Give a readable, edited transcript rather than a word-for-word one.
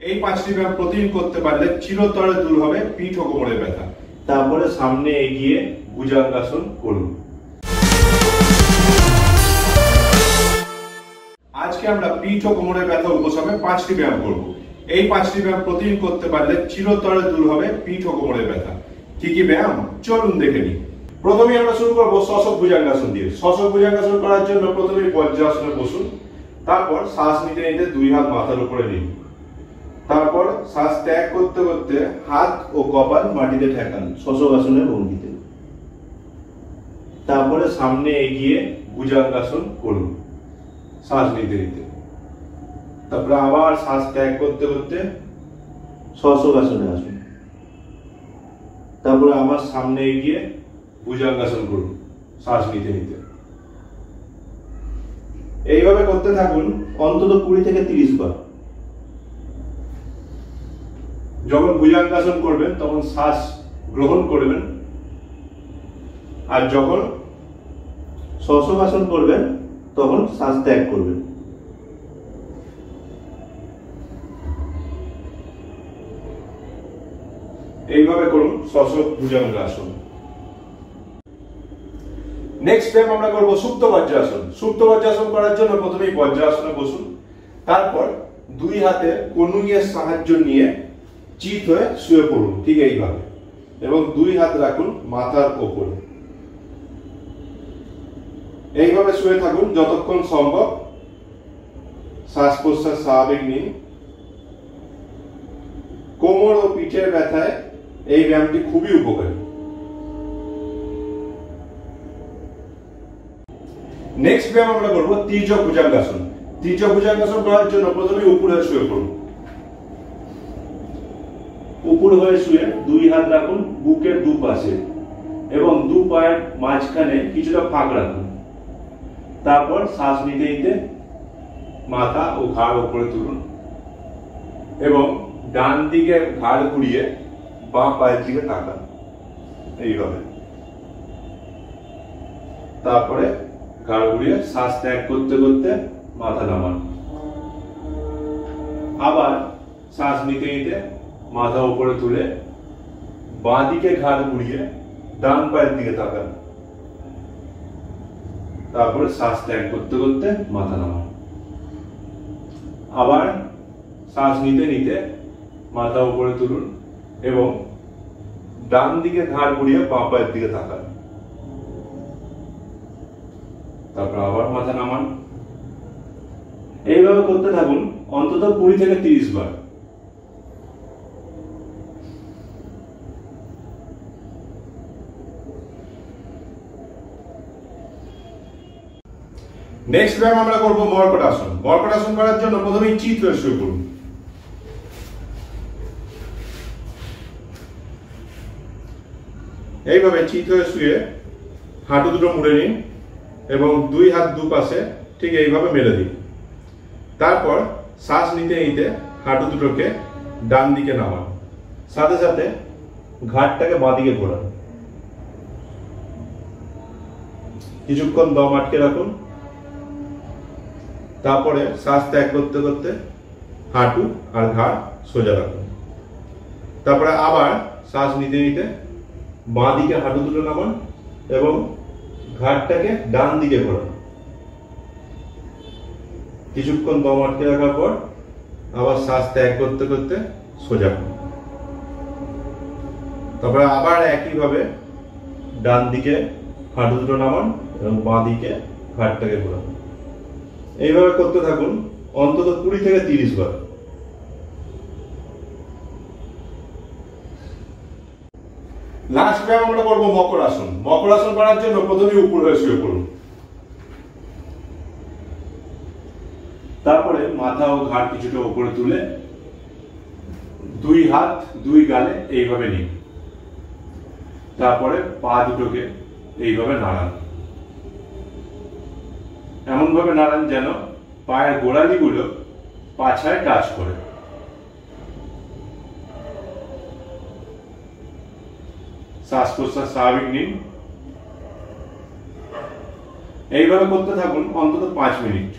এই 5টি ব্যায়াম প্রতিদিন করতে পারলে চিরতরে দূর হবে পিঠ ও কোমরের ব্যথা। তারপরে সামনে এগিয়ে ভুজঙ্গাসন করুন। আজকে আমরা পিঠ ও কোমরের ব্যথা উপশমে 5টি ব্যায়াম করব। এই 5টি ব্যায়াম প্রতিদিন করতে পারলে চিরতরে দূর হবে পিঠ ও কোমরের ব্যথা। কি কি ব্যায়াম চলুন দেখে নিই। প্রথমে আমরা শুরু করব শশক ভুজঙ্গাসন দিয়ে। শশক ভুজঙ্গাসন করার জন্য প্রথমে বজ্রাসনে বসুন। তারপর শ্বাস নিতে নিতে দুই হাত মাথার উপরে নিন। তারপর শ্বাস ত্যাগ করতে করতে হাত ও কপাল মাটিতে ঠেকান শশকাসনের ভঙ্গিতে। তারপরে সামনে এগিয়ে ভুজঙ্গাসন করুন শ্বাস নিতে নিতে। তারপরে আবার শ্বাস ত্যাগ করতে করতে শশকাসনে আসুন। তারপরে আবার সামনে এগিয়ে ভুজঙ্গাসন করুন শ্বাস নিতে নিতে। এইভাবে করতে থাকুন অন্তত 20 থেকে 30 বার। যখন ভুজঙ্গাসন করবেন তখন শ্বাস গ্রহণ করবেন, আর যখন শশকাসন করবেন তখন শ্বাস ত্যাগ করবেন। এইভাবে করুন শশক ভুজঙ্গাসন। নেক্সট ব্যায়াম আমরা করব সুপ্ত বজ্রাসন। সুপ্ত বজ্রাসন করার জন্য প্রথমেই বজ্রাসনে বসুন। তারপর দুই হাতে কনুইয়ের সাহায্য নিয়ে চিত হয়ে শুয়ে পড়ুন ঠিক এইভাবে, এবং দুই হাত রাখুন মাথার উপরে। এইভাবে শুয়ে থাকুন যতক্ষণ সম্ভব। শ্বাস প্রশ্বাস স্বাভাবিক নিন। কোমর ও পিঠের ব্যথায় এই ব্যায়ামটি খুবই উপকারী। নেক্সট ব্যায়াম আমরা করব তির্যক ভুজঙ্গাসন। তির্যক ভুজঙ্গাসন করার জন্য প্রথমে উপরে শুয়ে পড়ুন। উপর হয়ে শুয়ে দুই হাত রাখুন বুকের দুপাশে এবং দু পায়ের মাঝখানে কিছুটা ফাঁক রাখুন। তারপর শ্বাস নিতে নিতে মাথা ও ঘাড় উপরে তুলুন এবং ডান দিকে ঘাড় ঘুরিয়ে বাঁ পায়ের দিকে তাকান এইভাবে। তারপরে ঘাড় ঘুরিয়ে শ্বাস ত্যাগ করতে করতে মাথা নামান। আবার শ্বাস নিতে নিতে মাথা উপরে তুলে বাঁ দিকে ঘাড় ঘুরিয়ে ডান পায়ের দিকে তাকান। তারপরে শ্বাস ত্যাগ করতে করতে মাথা নামান। আবার শ্বাস নিতে নিতে মাথা উপরে তুলুন এবং ডান দিকে ঘাড় ঘুরিয়ে বাঁ পায়ের দিকে তাকান। তারপর আবার মাথা নামান। এইভাবে করতে থাকুন অন্তত 20 থেকে 30 বার। নেক্সট ব্যায়াম আমরা করব মর্কটাসন। মর্কটাসন করার জন্য প্রথমেই চিত হয়ে শুয়ে পড়ুন। এইভাবে চিত হয়ে শুয়ে হাঁটু দুটো মুড়ে নিন এবং দুই হাত দুপাশে ঠিক এইভাবে মেলে দিন। তারপর শ্বাস নিতে নিতে হাঁটু দুটোকে ডান দিকে নামান, সাথে সাথে ঘাড়টাকে বাঁ দিকে ঘোরান। কিছুক্ষণ দম আটকে রাখুন। তারপরে শ্বাস ত্যাগ করতে করতে হাঁটু আর ঘাড় সোজা রাখুন। তারপরে আবার শ্বাস নিতে নিতে বাঁ দিকে হাঁটু দুটো নামান এবং ঘাড়টাকে ডান দিকে ঘোরান। কিছুক্ষণ দম আটকে রাখার পর আবার শ্বাস ত্যাগ করতে করতে সোজা করুন। তারপরে আবার একইভাবে ডান দিকে হাঁটু দুটো নামান এবং বাঁ দিকে ঘাড়টাকে ঘোরান। এইভাবে করতে থাকুন অন্তত 20 থেকে 30 বার। লাস্ট ব্যায়াম আমরা করব মকরাসন। মকরাসন করার জন্য প্রথমে উপর হয়ে শুয়ে পড়ুন। তারপরে মাথা ও ঘাড় কিছুটা উপরে তুলে দুই হাত দুই গালে এইভাবে নিন। তারপরে পা দুটোকে এইভাবে নাড়ান। এমন ভাবে নাড়ান যেন পায়ের গোড়ালিগুলো পাছায় টাচ করে। শ্বাস প্রশ্বাস স্বাভাবিক নিন। এইভাবে করতে থাকুন অন্তত 5 মিনিট।